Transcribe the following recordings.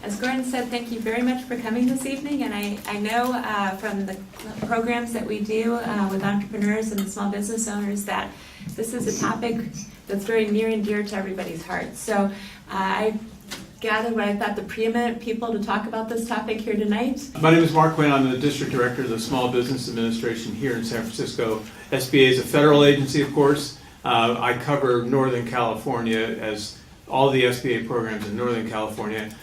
As Gordon said, thank you very much for coming this evening, and I know from the programs that we do with entrepreneurs and small business owners that this is a topic that's very near and dear to everybody's hearts. So I gathered what I thought the preeminent people to talk about this topic here tonight. My name is Mark Quinn. I'm the District Director of the Small Business Administration here in San Francisco. SBA is a federal agency, of course. I cover Northern California, as all the SBA programs in Northern California.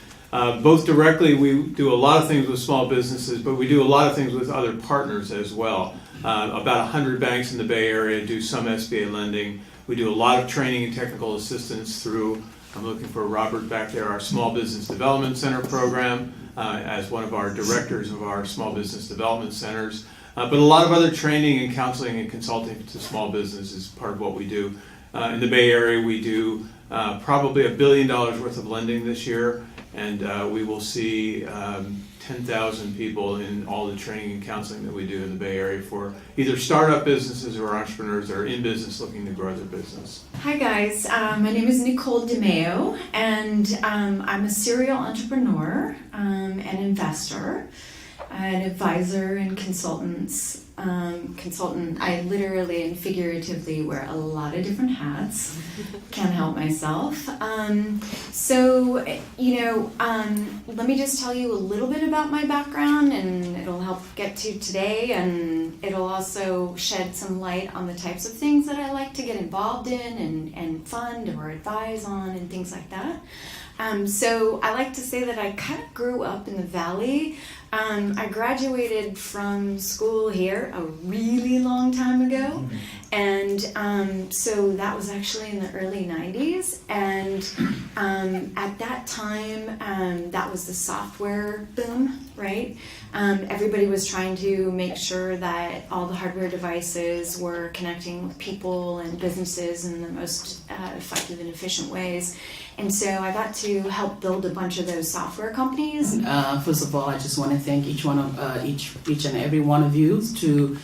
Both directly, we do a lot of things with small businesses, but we do a lot of things with other partners as well. About 100 banks in the Bay Area do some SBA lending. We do a lot of training and technical assistance through, I'm looking for Robert back there, our Small Business Development Center program as one of our directors of our Small Business Development Centers. But a lot of other training and counseling and consulting to small business is part of what we do. In the Bay Area, we do probably $1 billion worth of lending this year, and we will see 10,000 people in all the training and counseling that we do in the Bay Area for either startup businesses or entrepreneurs that are in business looking to grow their business. Hi guys, my name is Nicole DeMeo, and I'm a serial entrepreneur, an investor, an advisor and consultant. I literally and figuratively wear a lot of different hats. Can't help myself. Let me just tell you a little bit about my background, and it'll help get to today, and it'll also shed some light on the types of things that I like to get involved in and fund or advise on and things like that. So I like to say that I kind of grew up in the Valley. I graduated from school here a really long time ago, and so that was actually in the early 90s, and at that time that was the software boom, right? Everybody was trying to make sure that all the hardware devices were connecting with people and businesses in the most effective and efficient ways. And so I got to help build a bunch of those software companies. First of all, I just want to thank each and every one of you to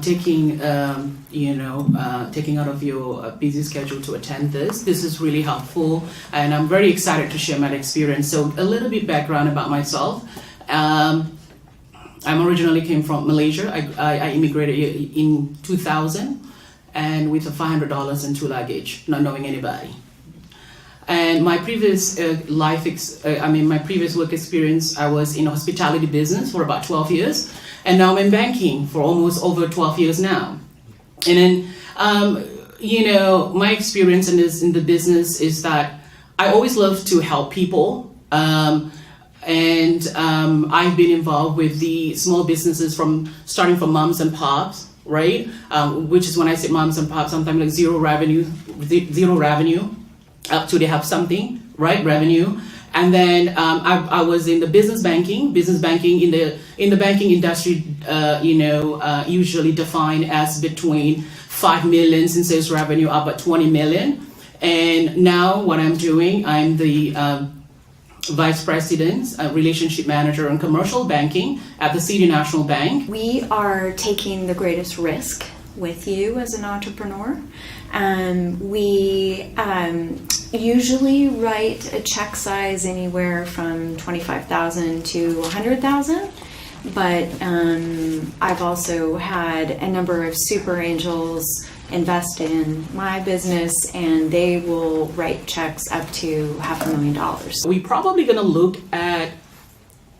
taking out of your busy schedule to attend this. This is really helpful, and I'm very excited to share my experience. So a little bit background about myself. I originally came from Malaysia. I immigrated in 2000, and with $500 and 2 luggage, not knowing anybody. And my previous my previous work experience, I was in the hospitality business for about 12 years, and now I'm in banking for almost over 12 years now. And then, my experience in the business is that I always love to help people, and I've been involved with the small businesses starting from moms and pops, right? Which is when I say moms and pops, sometimes like zero revenue. Up to they have something, right? Revenue. And then I was in the business banking in the banking industry, usually defined as between 5 million in sales revenue up at 20 million. And now what I'm doing, I'm the Vice President, Relationship Manager in Commercial Banking at the City National Bank. We are taking the greatest risk with you as an entrepreneur. We usually write a check size anywhere from $25,000 to $100,000, but I've also had a number of super angels invest in my business, and they will write checks up to $500,000. We're probably going to look at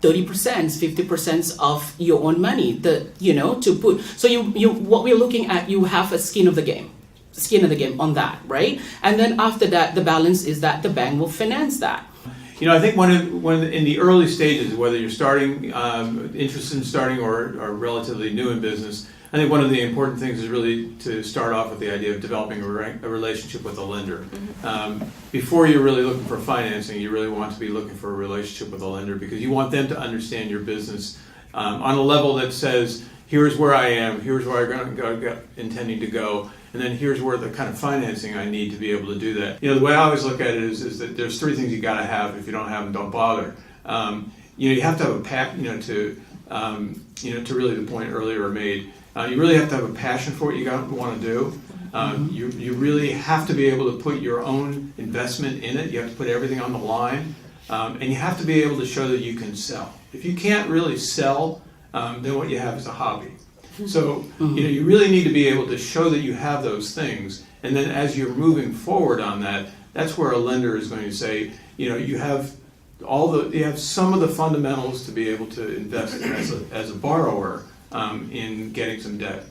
30%, 50% of your own money to put. So what we're looking at, you have a skin of the game on that, right? And then after that, the balance is that the bank will finance that. I think when in the early stages, whether you're starting, interested in starting or relatively new in business, I think one of the important things is really to start off with the idea of developing a relationship with a lender. Before you're really looking for financing, you really want to be looking for a relationship with a lender, because you want them to understand your business on a level that says, here's where I am, here's where I'm intending to go, and then here's where the kind of financing I need to be able to do that. The way I always look at it is that there's 3 things you got to have. If you don't have them, don't bother. You have to have a to really the point earlier made. You really have to have a passion for what you want to do. You really have to be able to put your own investment in it. You have to put everything on the line. And you have to be able to show that you can sell. If you can't really sell, then what you have is a hobby. So you really need to be able to show that you have those things, and then as you're moving forward on that, that's where a lender is going to say, you have some of the fundamentals to be able to invest as a borrower in getting some debt.